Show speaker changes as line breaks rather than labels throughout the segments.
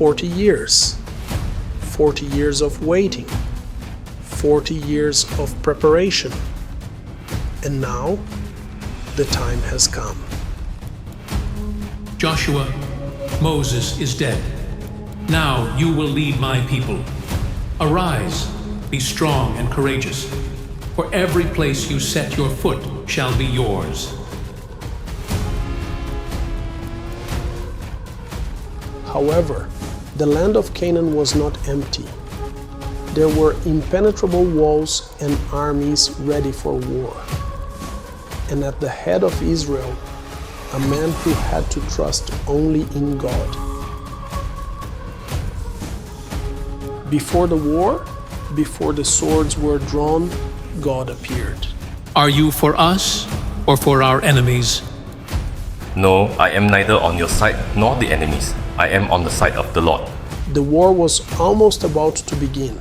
40 years, 40 years of waiting, 40 years of preparation, and now the time has come.
Joshua, Moses is dead. Now you will lead my people. Arise, be strong and courageous, for every place you set your foot shall be yours.
However, the land of Canaan was not empty. There were impenetrable walls and armies ready for war. And at the head of Israel, a man who had to trust only in God. Before the war, before the swords were drawn, God appeared.
Are you for us or for our enemies?
No, I am neither on your side nor the enemies. I am on the side of the Lord.
The war was almost about to begin,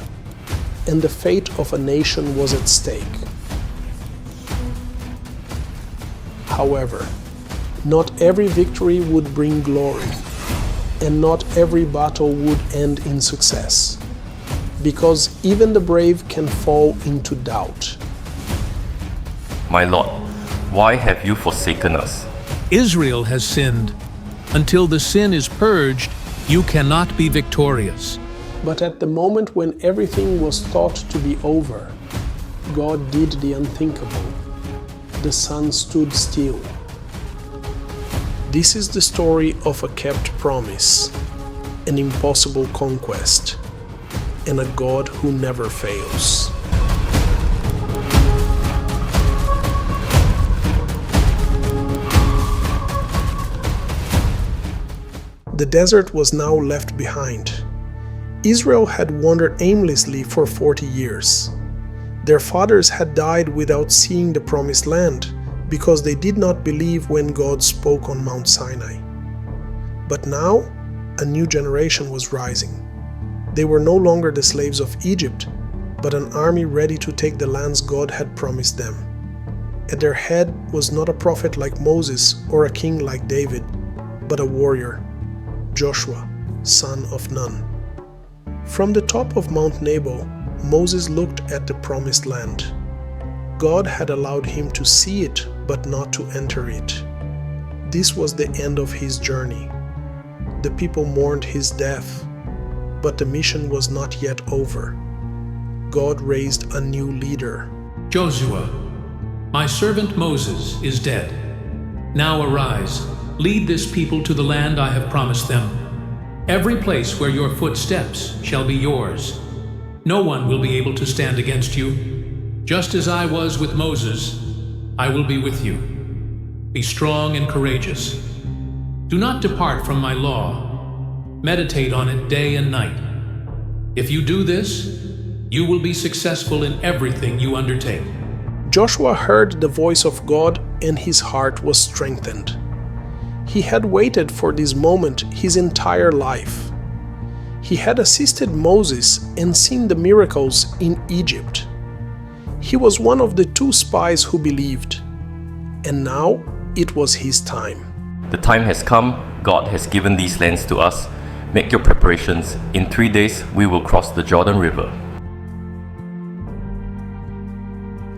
and the fate of a nation was at stake. However, not every victory would bring glory, and not every battle would end in success, because even the brave can fall into doubt.
My Lord, why have you forsaken us?
Israel has sinned. Until the sin is purged, you cannot be victorious.
But at the moment when everything was thought to be over, God did the unthinkable. The sun stood still. This is the story of a kept promise, an impossible conquest, and a God who never fails. The desert was now left behind. Israel had wandered aimlessly for 40 years. Their fathers had died without seeing the promised land because they did not believe when God spoke on Mount Sinai. But now, a new generation was rising. They were no longer the slaves of Egypt, but an army ready to take the lands God had promised them. At their head was not a prophet like Moses or a king like David, but a warrior, Joshua, son of Nun. From the top of Mount Nebo, Moses looked at the promised land. God had allowed him to see it, but not to enter it. This was the end of his journey. The people mourned his death, but the mission was not yet over. God raised a new leader.
Joshua, my servant Moses is dead. Now arise, lead this people to the land I have promised them. Every place where your foot steps shall be yours. No one will be able to stand against you. Just as I was with Moses, I will be with you. Be strong and courageous. Do not depart from my law. Meditate on it day and night. If you do this, you will be successful in everything you undertake.
Joshua heard the voice of God, and his heart was strengthened. He had waited for this moment his entire life. He had assisted Moses and seen the miracles in Egypt. He was one of the 2 spies who believed, and now it was his time.
The time has come. God has given these lands to us. Make your preparations. In 3 days, we will cross the Jordan River.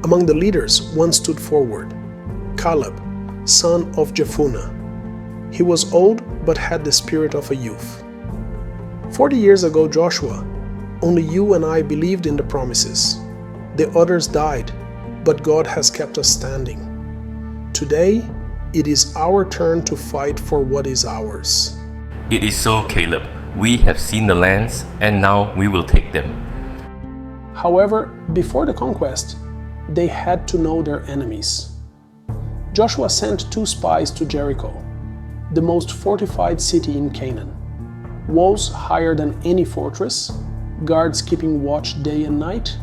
Among the leaders, one stood forward, Caleb, son of Jephunneh. He was old but had the spirit of a youth. 40 years ago, Joshua, only you and I believed in the promises. The others died, but God has kept us standing. Today, it is our turn to fight for what is ours.
It is so, Caleb. We have seen the lands, and now we will take them.
However, before the conquest, they had to know their enemies. Joshua sent 2 spies to Jericho, the most fortified city in Canaan. Walls higher than any fortress, guards keeping watch day and night,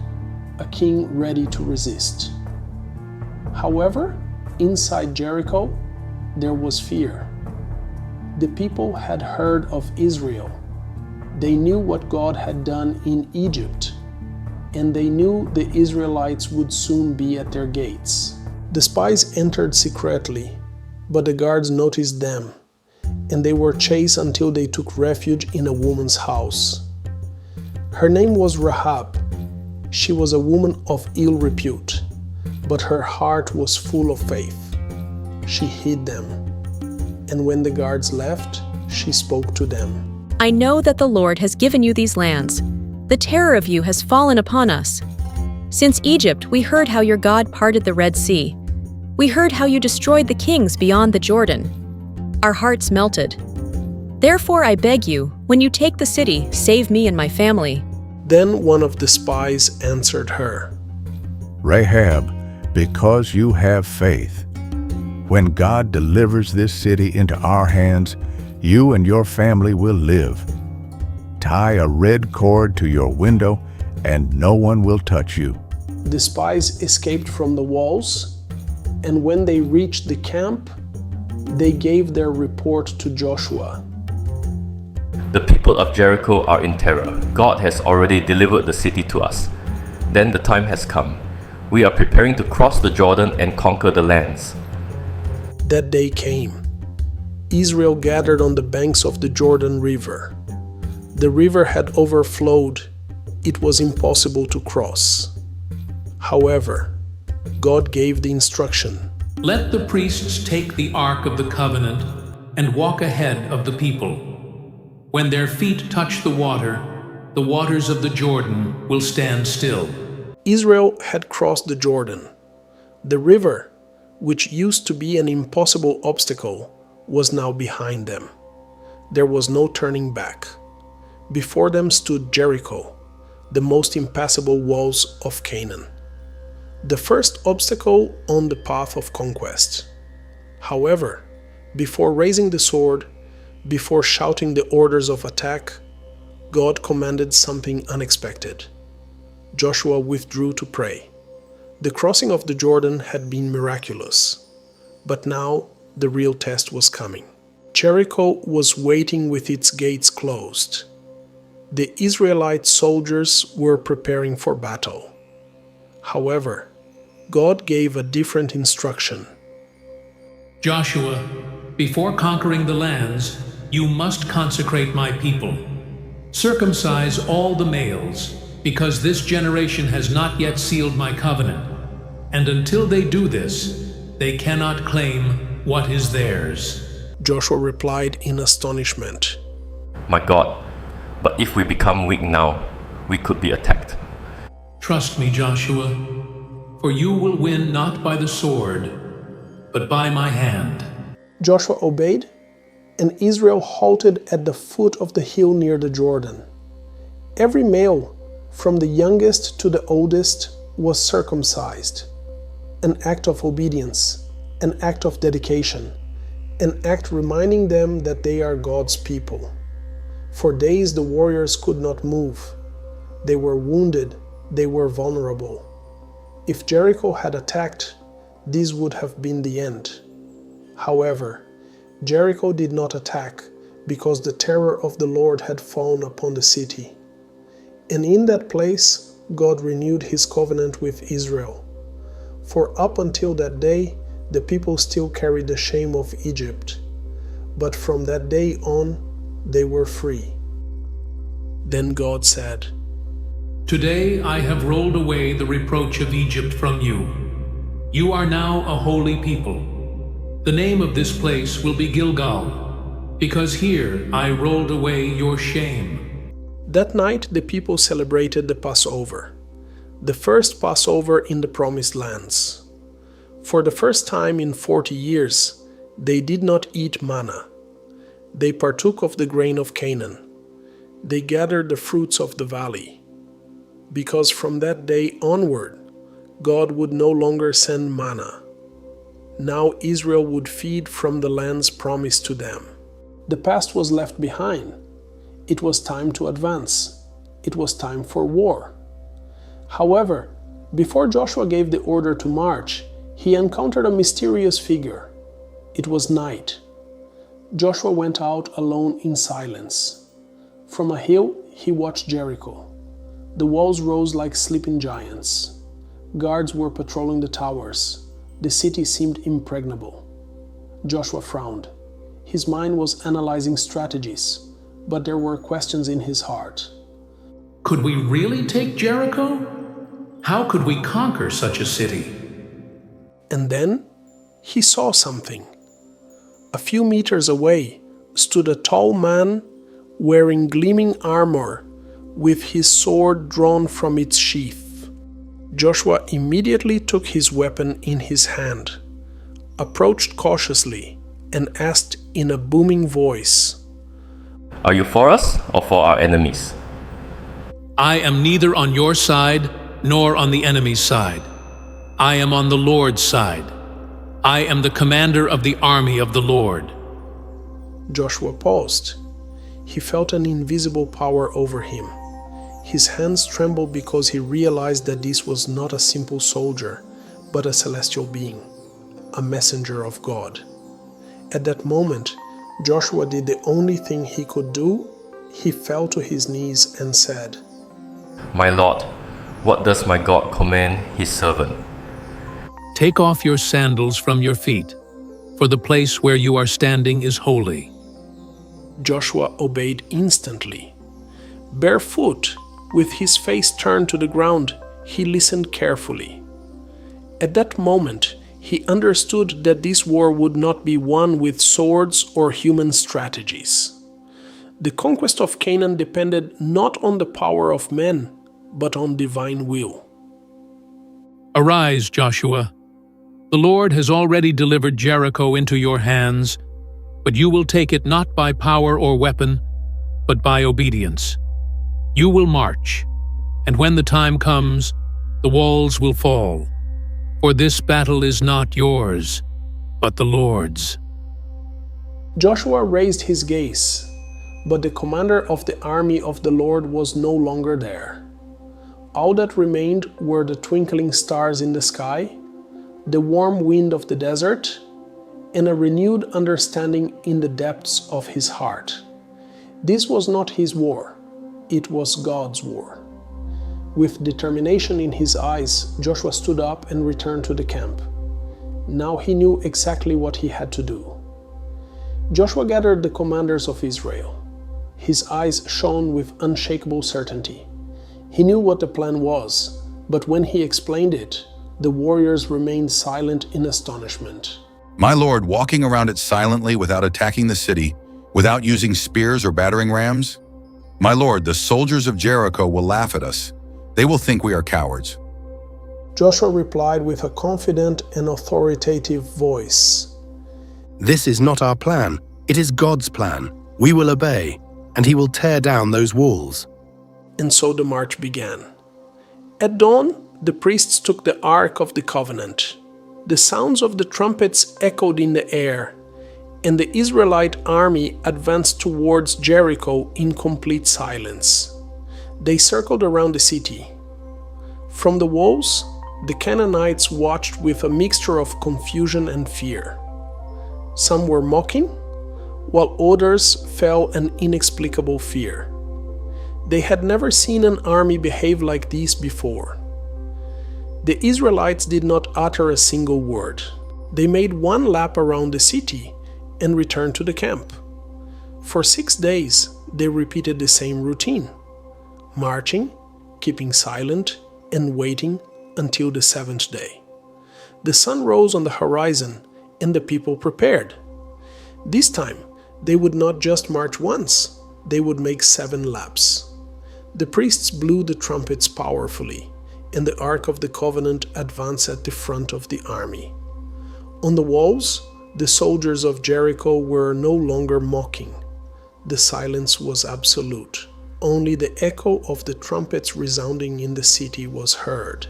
a king ready to resist. However, inside Jericho, there was fear. The people had heard of Israel. They knew what God had done in Egypt, and they knew the Israelites would soon be at their gates. The spies entered secretly, but the guards noticed them, and they were chased until they took refuge in a woman's house. Her name was Rahab. She was a woman of ill repute, but her heart was full of faith. She hid them, and when the guards left, she spoke to them.
I know that the Lord has given you these lands. The terror of you has fallen upon us. Since Egypt, we heard how your God parted the Red Sea. We heard how you destroyed the kings beyond the Jordan. Our hearts melted. Therefore, I beg you, when you take the city, save me and my family.
Then one of the spies answered her,
Rahab, because you have faith. When God delivers this city into our hands, you and your family will live. Tie a red cord to your window, and no one will touch you.
The spies escaped from the walls, and when they reached the camp, they gave their report to Joshua.
The people of Jericho are in terror. God has already delivered the city to us. Then the time has come. We are preparing to cross the Jordan and conquer the lands.
That day came. Israel gathered on the banks of the Jordan River. The river had overflowed. It was impossible to cross. However, God gave the instruction.
Let the priests take the Ark of the Covenant and walk ahead of the people. When their feet touch the waters of the Jordan will stand still.
Israel had crossed the Jordan. The river, which used to be an impossible obstacle, was now behind them. There was no turning back. Before them stood Jericho, the most impassable walls of Canaan. The first obstacle on the path of conquest. However, before raising the sword, before shouting the orders of attack, God commanded something unexpected. Joshua withdrew to pray. The crossing of the Jordan had been miraculous, but now the real test was coming. Jericho was waiting with its gates closed. The Israelite soldiers were preparing for battle. However, God gave a different instruction.
Joshua, before conquering the lands, you must consecrate my people. Circumcise all the males, because this generation has not yet sealed my covenant. And until they do this, they cannot claim what is theirs.
Joshua replied in astonishment.
My God, but if we become weak now, we could be attacked.
Trust me, Joshua, for you will win not by the sword, but by my hand.
Joshua obeyed, and Israel halted at the foot of the hill near the Jordan. Every male, from the youngest to the oldest, was circumcised. An act of obedience, an act of dedication, an act reminding them that they are God's people. For days the warriors could not move. They were wounded, they were vulnerable. If Jericho had attacked, this would have been the end. However, Jericho did not attack because the terror of the Lord had fallen upon the city. And in that place, God renewed his covenant with Israel. For up until that day, the people still carried the shame of Egypt. But from that day on, they were free. Then God said,
Today I have rolled away the reproach of Egypt from you. You are now a holy people. The name of this place will be Gilgal, because here I rolled away your shame.
That night the people celebrated the Passover, the first Passover in the Promised Lands. For the first time in 40 years, they did not eat manna. They partook of the grain of Canaan. They gathered the fruits of the valley. Because from that day onward, God would no longer send manna. Now Israel would feed from the lands promised to them. The past was left behind. It was time to advance. It was time for war. However, before Joshua gave the order to march, he encountered a mysterious figure. It was night. Joshua went out alone in silence. From a hill, he watched Jericho. The walls rose like sleeping giants. Guards were patrolling the towers. The city seemed impregnable. Joshua frowned. His mind was analyzing strategies, but there were questions in his heart.
Could we really take Jericho? How could we conquer such a city?
And then he saw something. A few meters away stood a tall man wearing gleaming armor with his sword drawn from its sheath. Joshua immediately took his weapon in his hand, approached cautiously, and asked in a booming voice,
Are you for us or for our enemies?
I am neither on your side nor on the enemy's side. I am on the Lord's side. I am the commander of the army of the Lord.
Joshua paused. He felt an invisible power over him. His hands trembled because he realized that this was not a simple soldier, but a celestial being, a messenger of God. At that moment, Joshua did the only thing he could do. He fell to his knees and said,
My Lord, what does my God command his servant?
Take off your sandals from your feet, for the place where you are standing is holy.
Joshua obeyed instantly. Barefoot, with his face turned to the ground, he listened carefully. At that moment, he understood that this war would not be won with swords or human strategies. The conquest of Canaan depended not on the power of men, but on divine will.
Arise, Joshua. The Lord has already delivered Jericho into your hands, but you will take it not by power or weapon, but by obedience. You will march, and when the time comes, the walls will fall. For this battle is not yours, but the Lord's.
Joshua raised his gaze, but the commander of the army of the Lord was no longer there. All that remained were the twinkling stars in the sky, the warm wind of the desert, and a renewed understanding in the depths of his heart. This was not his war, it was God's war. With determination in his eyes, Joshua stood up and returned to the camp. Now he knew exactly what he had to do. Joshua gathered the commanders of Israel. His eyes shone with unshakable certainty. He knew what the plan was, but when he explained it, the warriors remained silent in astonishment.
My lord, walking around it silently without attacking the city, without using spears or battering rams? My lord, the soldiers of Jericho will laugh at us. They will think we are cowards.
Joshua replied with a confident and authoritative voice.
This is not our plan. It is God's plan. We will obey, and he will tear down those walls.
And so the march began. At dawn, the priests took the Ark of the Covenant. The sounds of the trumpets echoed in the air, and the Israelite army advanced towards Jericho in complete silence. They circled around the city. From the walls, the Canaanites watched with a mixture of confusion and fear. Some were mocking, while others felt an inexplicable fear. They had never seen an army behave like this before. The Israelites did not utter a single word. They made one lap around the city and returned to the camp. For 6 days, they repeated the same routine, marching, keeping silent, and waiting until the 7th day. The sun rose on the horizon, and the people prepared. This time, they would not just march once, they would make 7 laps. The priests blew the trumpets powerfully, and the Ark of the Covenant advanced at the front of the army. On the walls, the soldiers of Jericho were no longer mocking. The silence was absolute. Only the echo of the trumpets resounding in the city was heard.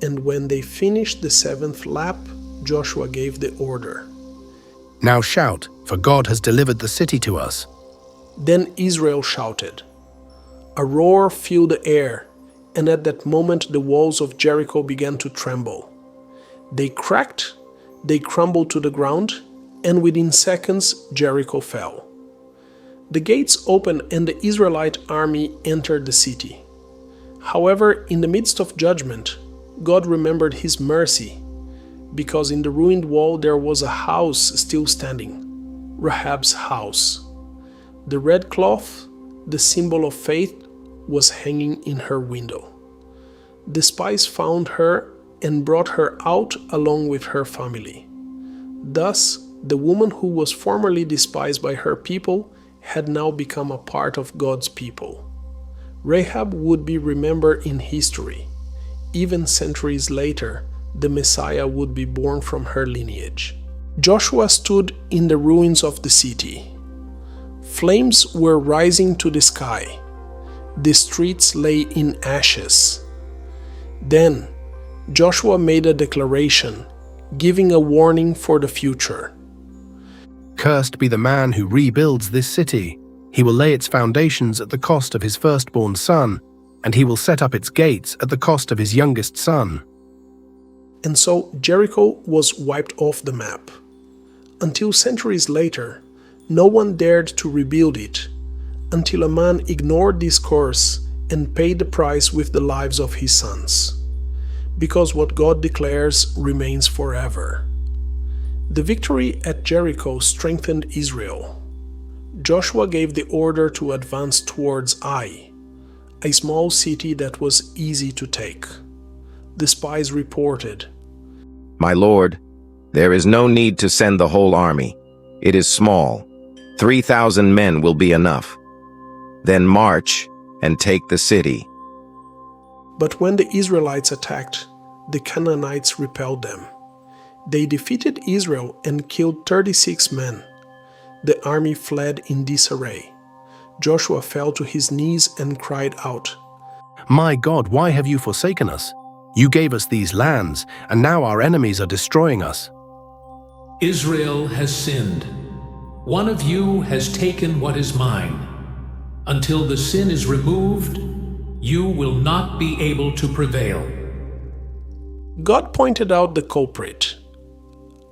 And when they finished the 7th lap, Joshua gave the order.
Now shout, for God has delivered the city to us.
Then Israel shouted. A roar filled the air, and at that moment the walls of Jericho began to tremble. They cracked, they crumbled to the ground, and within seconds Jericho fell. The gates opened and the Israelite army entered the city. However, in the midst of judgment, God remembered his mercy, because in the ruined wall there was a house still standing, Rahab's house. The red cloth, the symbol of faith, was hanging in her window. The spies found her and brought her out along with her family. Thus, the woman who was formerly despised by her people had now become a part of God's people. Rahab would be remembered in history. Even centuries later, the Messiah would be born from her lineage. Joshua stood in the ruins of the city. Flames were rising to the sky. The streets lay in ashes. Then, Joshua made a declaration, giving a warning for the future.
Cursed be the man who rebuilds this city. He will lay its foundations at the cost of his firstborn son, and he will set up its gates at the cost of his youngest son.
And so Jericho was wiped off the map. Until centuries later, no one dared to rebuild it, until a man ignored this curse and paid the price with the lives of his sons. Because what God declares remains forever. The victory at Jericho strengthened Israel. Joshua gave the order to advance towards Ai, a small city that was easy to take. The spies reported,
"My lord, there is no need to send the whole army. It is small. 3,000 men will be enough. Then march and take the city."
But when the Israelites attacked, the Canaanites repelled them. They defeated Israel and killed 36 men. The army fled in disarray. Joshua fell to his knees and cried out,
"My God, why have you forsaken us? You gave us these lands, and now our enemies are destroying us."
Israel has sinned. One of you has taken what is mine. Until the sin is removed, you will not be able to prevail.
God pointed out the culprit,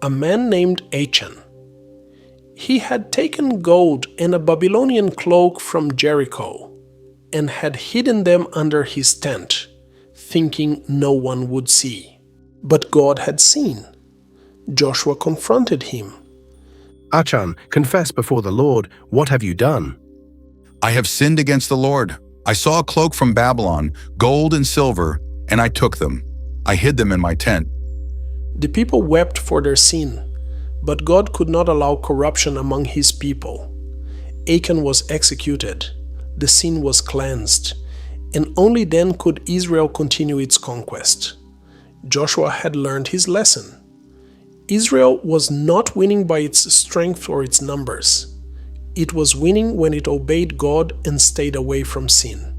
a man named Achan. He had taken gold and a Babylonian cloak from Jericho and had hidden them under his tent, thinking no one would see. But God had seen. Joshua confronted him.
"Achan, confess before the Lord, what have you done?"
I have sinned against the Lord. I saw a cloak from Babylon, gold and silver, and I took them. I hid them in my tent."
The people wept for their sin, but God could not allow corruption among his people. Achan was executed, the sin was cleansed, and only then could Israel continue its conquest. Joshua had learned his lesson. Israel was not winning by its strength or its numbers. It was winning when it obeyed God and stayed away from sin.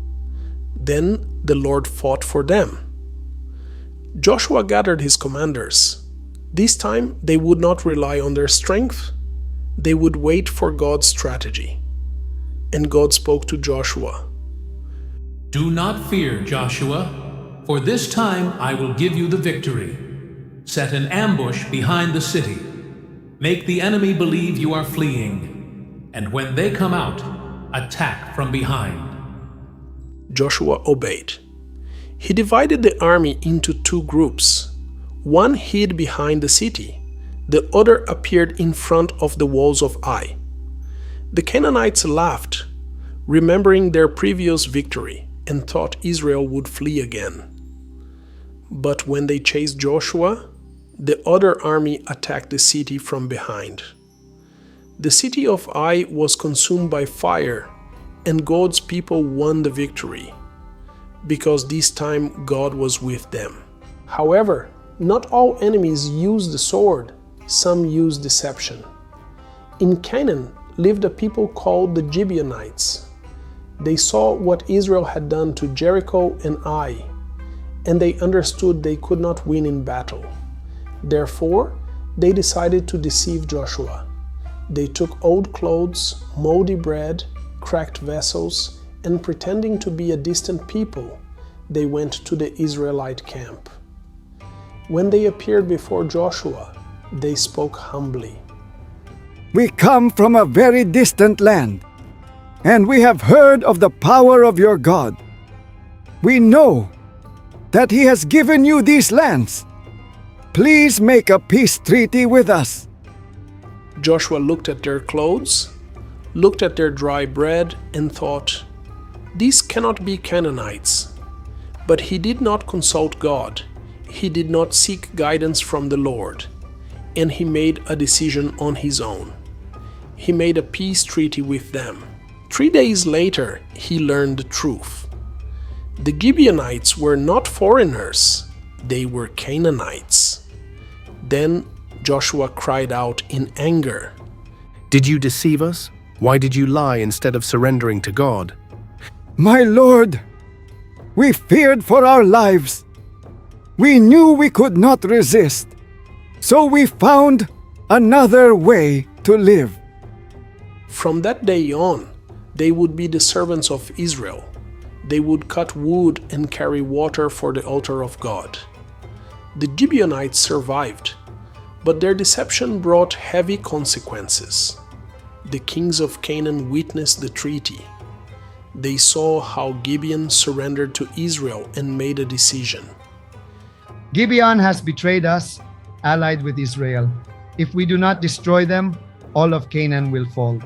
Then the Lord fought for them. Joshua gathered his commanders. This time they would not rely on their strength. They would wait for God's strategy. And God spoke to Joshua.
Do not fear, Joshua, for this time I will give you the victory. Set an ambush behind the city. Make the enemy believe you are fleeing. And when they come out, attack from behind.
Joshua obeyed. He divided the army into two groups. One hid behind the city. The other appeared in front of the walls of Ai. The Canaanites laughed, remembering their previous victory, and thought Israel would flee again. But when they chased Joshua, the other army attacked the city from behind. The city of Ai was consumed by fire, and God's people won the victory, because this time God was with them. However, not all enemies used the sword, some used deception. In Canaan lived a people called the Gibeonites. They saw what Israel had done to Jericho and Ai, and they understood they could not win in battle. Therefore, they decided to deceive Joshua. They took old clothes, moldy bread, cracked vessels, and pretending to be a distant people, they went to the Israelite camp. When they appeared before Joshua, they spoke humbly.
"We come from a very distant land, and we have heard of the power of your God. We know that He has given you these lands. Please make a peace treaty with us."
Joshua looked at their clothes, looked at their dry bread, and thought, "These cannot be Canaanites." But he did not consult God. He did not seek guidance from the Lord, and he made a decision on his own. He made a peace treaty with them. 3 days later, he learned the truth. The Gibeonites were not foreigners, they were Canaanites. Then Joshua cried out in anger,
Did you deceive us? Why did you lie instead of surrendering to God?
My Lord, we feared for our lives. We knew we could not resist, so we found another way to live.
From that day on, they would be the servants of Israel. They would cut wood and carry water for the altar of God. The Gibeonites survived, but their deception brought heavy consequences. The kings of Canaan witnessed the treaty. They saw how Gibeon surrendered to Israel and made a decision.
Gibeon has betrayed us, allied with Israel. If we do not destroy them, all of Canaan will fall.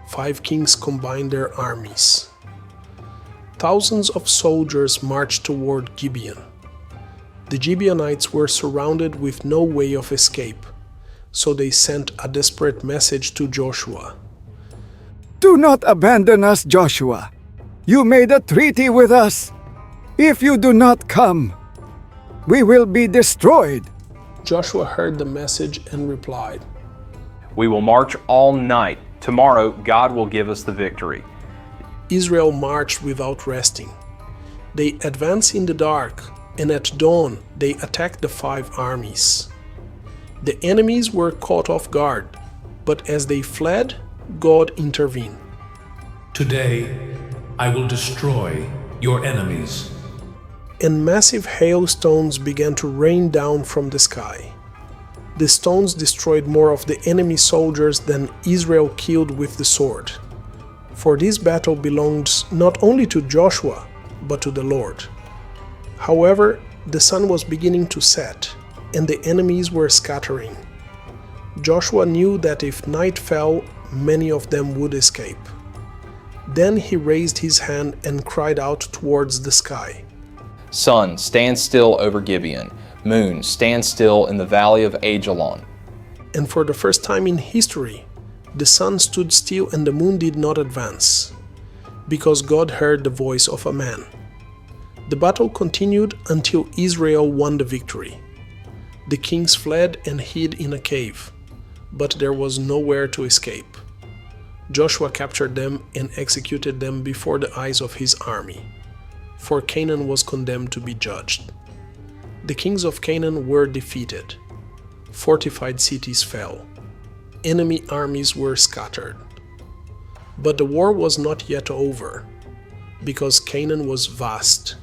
5 kings combined their armies. Thousands of soldiers marched toward Gibeon. The Gibeonites were surrounded with no way of escape, so they sent a desperate message to Joshua.
Do not abandon us, Joshua. You made a treaty with us. If you do not come, we will be destroyed.
Joshua heard the message and replied,
We will march all night. Tomorrow, God will give us the victory.
Israel marched without resting. They advanced in the dark, and at dawn they attacked the 5 armies. The enemies were caught off guard, but as they fled, God intervened.
Today, I will destroy your enemies.
And massive hailstones began to rain down from the sky. The stones destroyed more of the enemy soldiers than Israel killed with the sword. For this battle belonged not only to Joshua, but to the Lord. However, the sun was beginning to set, and the enemies were scattering. Joshua knew that if night fell, many of them would escape. Then he raised his hand and cried out towards the sky.
Sun, stand still over Gibeon. Moon, stand still in the valley of Ajalon.
And for the first time in history, the sun stood still and the moon did not advance, because God heard the voice of a man. The battle continued until Israel won the victory. The kings fled and hid in a cave, but there was nowhere to escape. Joshua captured them and executed them before the eyes of his army, for Canaan was condemned to be judged. The kings of Canaan were defeated. Fortified cities fell. Enemy armies were scattered. But the war was not yet over, because Canaan was vast,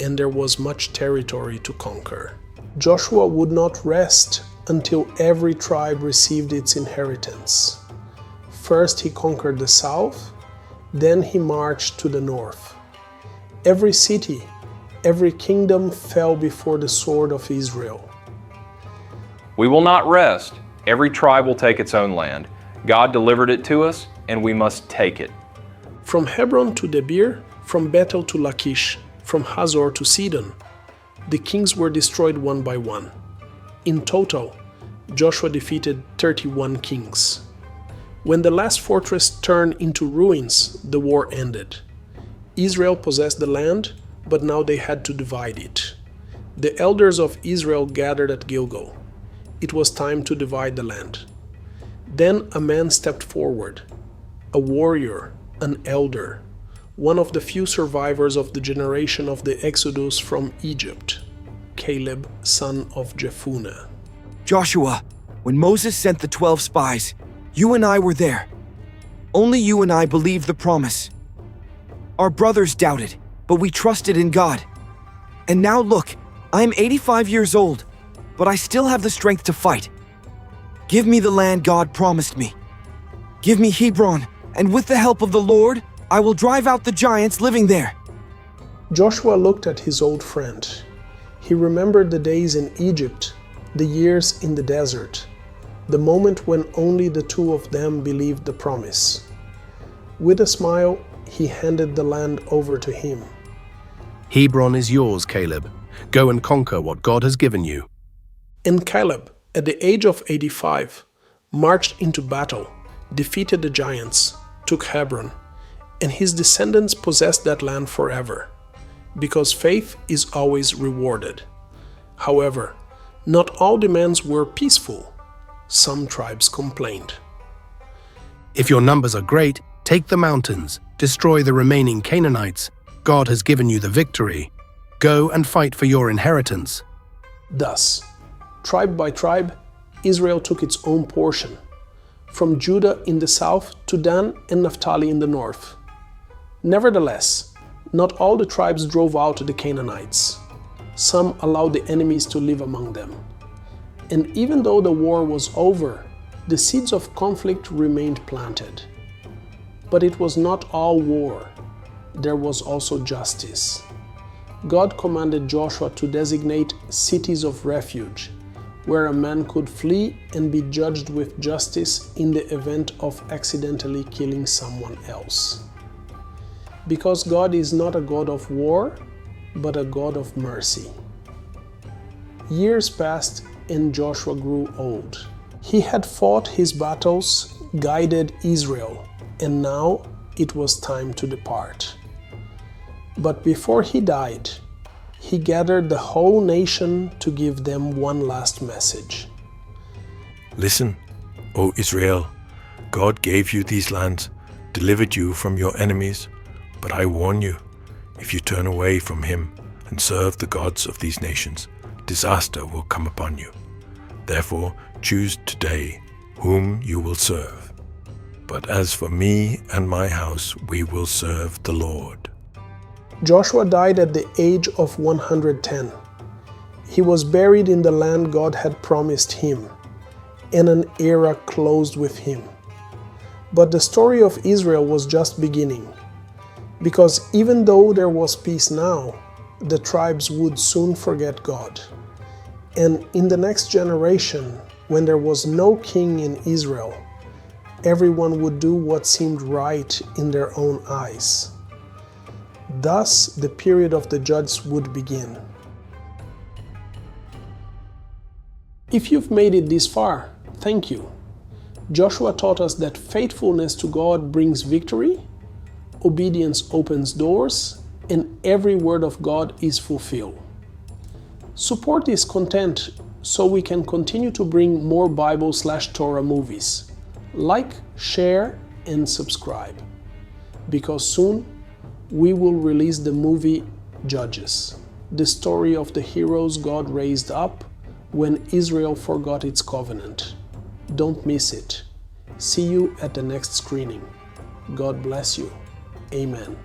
and there was much territory to conquer. Joshua would not rest until every tribe received its inheritance. First he conquered the south, then he marched to the north. Every city, every kingdom fell before the sword of Israel.
We will not rest. Every tribe will take its own land. God delivered it to us, and we must take it.
From Hebron to Debir, from Bethel to Lachish, from Hazor to Sidon, the kings were destroyed one by one. In total, Joshua defeated 31 kings. When the last fortress turned into ruins, the war ended. Israel possessed the land, but now they had to divide it. The elders of Israel gathered at Gilgal. It was time to divide the land. Then a man stepped forward, a warrior, an elder, one of the few survivors of the generation of the Exodus from Egypt, Caleb, son of Jephunneh.
Joshua, when Moses sent the 12 spies, you and I were there. Only you and I believed the promise. Our brothers doubted, but we trusted in God. And now look, I am 85 years old, but I still have the strength to fight. Give me the land God promised me. Give me Hebron, and with the help of the Lord, I will drive out the giants living there.
Joshua looked at his old friend. He remembered the days in Egypt, the years in the desert. the moment when only the two of them believed the promise. With a smile, he handed the land over to him.
Hebron is yours, Caleb. Go and conquer what God has given you.
And Caleb, at the age of 85, marched into battle, defeated the giants, took Hebron, and his descendants possessed that land forever, because faith is always rewarded. However, not all demands were peaceful. Some tribes complained.
If your numbers are great, take the mountains, destroy the remaining Canaanites. God has given you the victory. Go and fight for your inheritance.
Thus, tribe by tribe, Israel took its own portion, from Judah in the south to Dan and Naphtali in the north. Nevertheless, not all the tribes drove out the Canaanites. Some allowed the enemies to live among them. And even though the war was over, the seeds of conflict remained planted. But it was not all war. There was also justice. God commanded Joshua to designate cities of refuge, where a man could flee and be judged with justice in the event of accidentally killing someone else. Because God is not a God of war, but a God of mercy. Years passed and Joshua grew old. He had fought his battles, guided Israel, and now it was time to depart. But before he died, he gathered the whole nation to give them one last message.
Listen, O Israel, God gave you these lands, delivered you from your enemies, but I warn you, if you turn away from him and serve the gods of these nations, disaster will come upon you. Therefore, choose today whom you will serve. But as for me and my house, we will serve the Lord.
Joshua died at the age of 110. He was buried in the land God had promised him, and an era closed with him. But the story of Israel was just beginning, because even though there was peace now, the tribes would soon forget God. And in the next generation, when there was no king in Israel, everyone would do what seemed right in their own eyes. Thus, the period of the judges would begin. If you've made it this far, thank you. Joshua taught us that faithfulness to God brings victory, obedience opens doors, and every word of God is fulfilled. Support this content so we can continue to bring more Bible/Torah movies. Like, share, and subscribe. Because soon, we will release the movie Judges, the story of the heroes God raised up when Israel forgot its covenant. Don't miss it. See you at the next screening. God bless you. Amen.